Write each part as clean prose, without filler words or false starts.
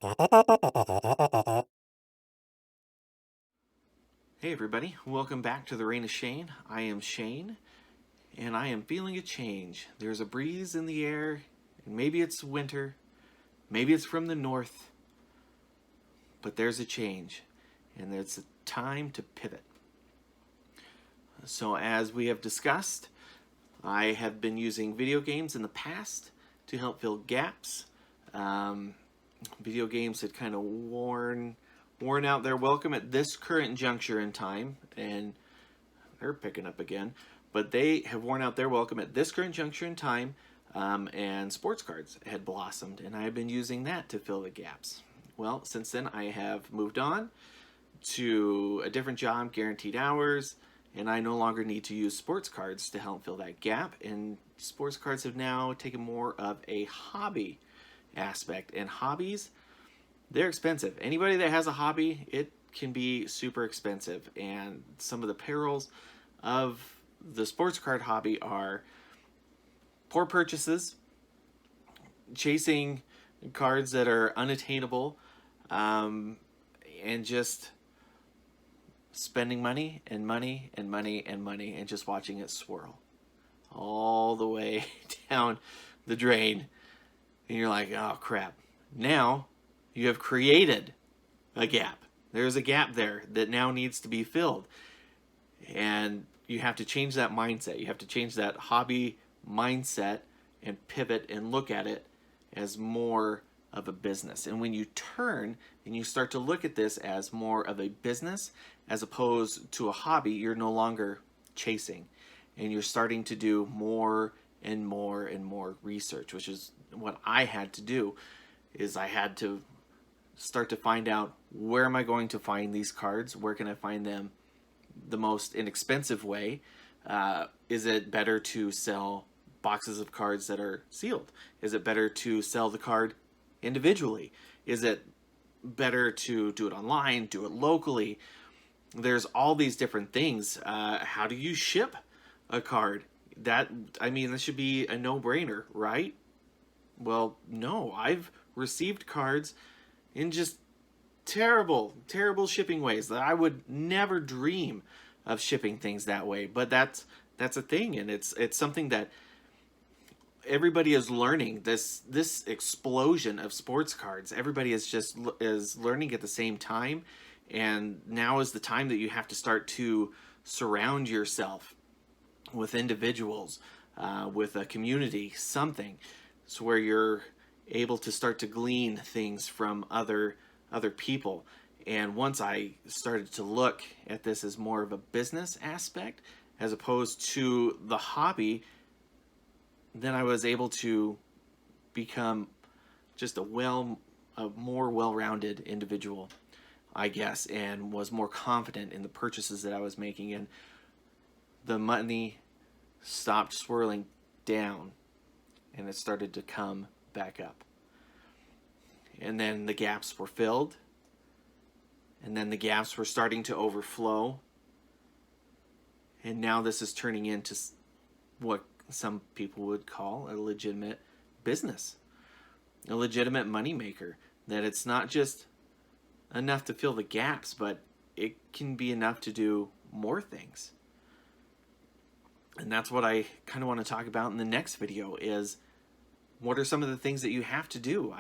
Hey everybody, welcome back to the Reign of Shane. I am Shane, and I am feeling a change. There's a breeze in the air, and maybe it's winter, maybe it's from the north, but there's a change, and it's a time to pivot. So as we have discussed, I have been using video games in the past to help fill gaps. Video games had kind of worn out their welcome at this current juncture in time, and they're picking up again, but they have worn out their welcome at this current juncture in time, and sports cards had blossomed, and I've been using that to fill the gaps. Well, since then I have moved on to a different job, guaranteed hours, and I no longer need to use sports cards to help fill that gap, and sports cards have now taken more of a hobby aspect, and hobbies, they're expensive. Anybody that has a hobby, it can be super expensive, and some of the perils of the sports card hobby are poor purchases, chasing cards that are unattainable, and just spending money and money and money and money and just watching it swirl all the way down the drain. And you're like, oh crap. Now you have created a gap. There's a gap there that now needs to be filled. And you have to change that mindset. You have to change that hobby mindset and pivot and look at it as more of a business. And when you turn and you start to look at this as more of a business as opposed to a hobby, you're no longer chasing. And you're starting to do more and more and more research, which is what I had to do. Is I had to start to find out, where am I going to find these cards? Where can I find them the most inexpensive way? Is it better to sell boxes of cards that are sealed? Is it better to sell the card individually? Is it better to do it online, do it locally? There's all these different things. How do you ship a card? That should be a no-brainer, right? Well, no. I've received cards in just terrible shipping ways that I would never dream of shipping things that way. But that's a thing, and it's something that everybody is learning. This explosion of sports cards, everybody is learning at the same time, and now is the time that you have to start to surround yourself with individuals, with a community, something, so where you're able to start to glean things from other people. And once I started to look at this as more of a business aspect as opposed to the hobby, then I was able to become just a more well-rounded individual, I guess, and was more confident in the purchases that I was making, and the money stopped swirling down and it started to come back up. And then the gaps were filled, and then the gaps were starting to overflow, and now this is turning into what some people would call a legitimate business, a legitimate money maker. That it's not just enough to fill the gaps, but it can be enough to do more things. And that's what I kind of want to talk about in the next video, is what are some of the things that you have to do?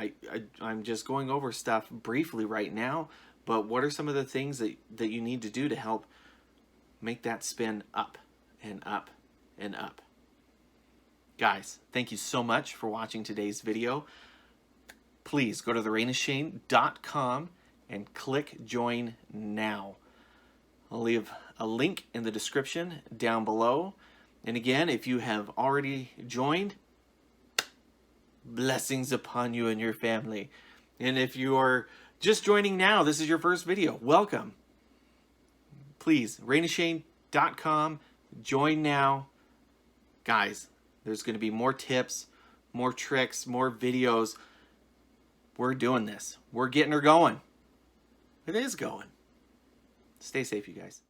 I'm just going over stuff briefly right now, but what are some of the things that you need to do to help make that spin up and up and up? Guys, thank you so much for watching today's video. Please go to thereignofshane.com and click join now. I'll leave a link in the description down below. And again, if you have already joined, blessings upon you and your family. And if you are just joining now, this is your first video, welcome. Please, reignofshane.com, join now. Guys, there's going to be more tips, more tricks, more videos. We're doing this. We're getting her going. It is going. Stay safe, you guys.